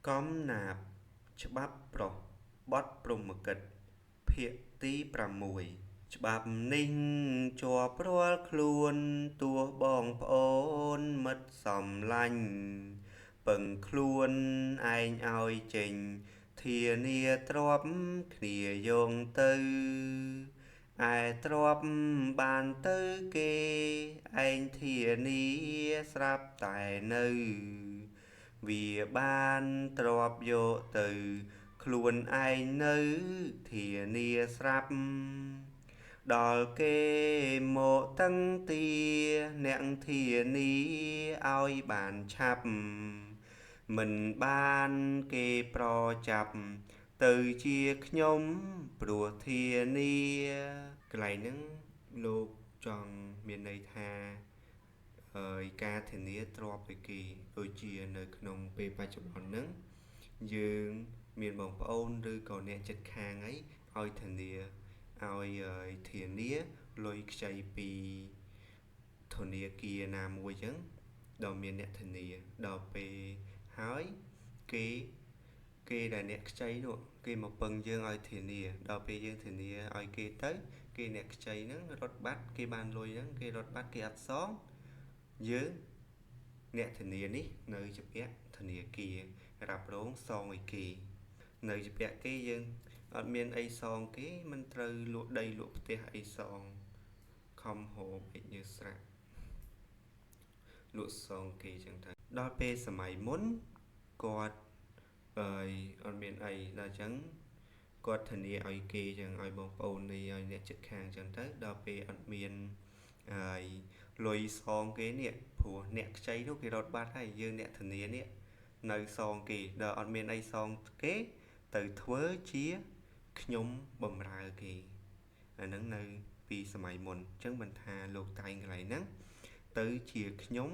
កំណាព្យច្បាប់ប្រុសបទព្រហ្មកិច្ចភាគទី6ច្បាប់នេះជាប់រាល់ខ្លួនទោះបងប្អូនមិត្តសំឡាញ់ពឹងខ្លួនឯងឲ្យចេញធានាទ្រព្យគ្នាយោងទៅឯទ្រព្យបានទៅគេឯងធានាស្រាប់តែនៅវាបានទ្រព្យយកទៅខ្លួនឯងនៅធានាស្រាប់ដល់គេមកតឹងទាអ្នកធានាឲ្យបានឆាប់មិនបានគេប្រចាប់ទៅជាខ្ញុំព្រោះធានាកន្លែងហ្នឹងលោកចង់មានន័យថាការធានាទ្រព្យឲ្យគេដូចជានៅក្នុងពេលបច្ចុប្បន្នហ្នឹងយើងមានបងប្អូនឬក៏អ្នកជិតខាងឲ្យធានាលុយខ្ចីពីធនាគារណាមួយចឹងដល់មានអ្នកធានាដល់ពេលហើយគេដែលអ្នកខ្ចីនោះគេមកពឹងយើងឲ្យធានាដល់ពេលយើងធានាឲ្យគេទៅគេអ្នកខ្ចីហ្នឹងរត់បាត់គេបានលុយហ្នឹងគេរត់បាត់គេអត់សងយើងអ្នកធានានេះនៅជាពាក់ធនាគាររ៉ាប់រងសងឲ្យគេនៅជាពាក់គេយើងអត់មានអីសងគេមិនត្រូវលក់ដីលក់ផ្ទះអីសងខំហូបអិញើស្រាក់លក់សងគេចឹងទៅដល់ពេលសម័យមុនគាត់អត់មានអីដល់ចឹងគាត់ធានាឲ្យគេចឹងឲ្យបងប្អូននេះឲ្យអ្នកជិតខាងចឹងទៅដល់ពេលអត់មានហើយលុយសងគេនេះព្រោះអ្នកខ្ចីនោះគេរត់បាត់ហើយយើងអ្នកធានានេះនៅសងគេដល់អត់មានអីសងគេទៅធ្វើជាខ្ញុំបំរើគេអាហ្នឹងនៅពីសម័យមុនអញ្ចឹងមិនថាលោកតែងកន្លែងហ្នឹងទៅជាខ្ញុំ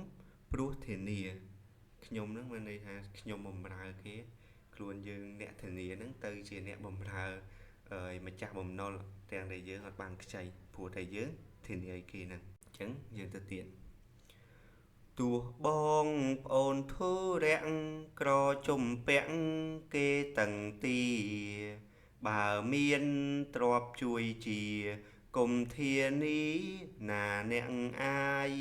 ព្រោះធានាខ្ញុំហ្នឹងមានន័យថាខ្ញុំបំរើគេខ្លួនយើងអ្នកធានាហ្នឹងទៅជាអ្នកបំរើម្ចាស់បំណុលទាំងដែលយើងអត់បានខ្ចីព្រោះតែយើងធានាឲ្យគេហ្នឹងអញ្ចឹងយើងទៅទៀតទោះបងប្អូនធុរៈក្រជំពាក់គេតឹងទីបើមានទ្រព្យជួយជាគុំធានីណាអ្នកអាយ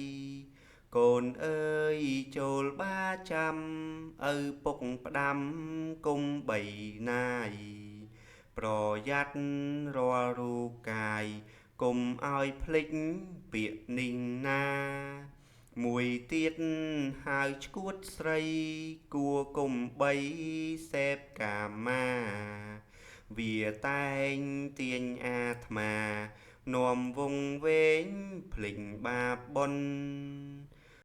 កូនអើយចូលបាចាំឪពុកផ្ដាំគុំបីណាយប្រយ័ត្នរាល់រូបកាយគុំឲ្យភ្លេចពាក្យនេះណាមួយទៀតហៅឈួតស្រីគួរគុំបីសេពកាមាវាតែងទាញអាត្មានាំវង្វេងភ្លេចបាបបុណ្យ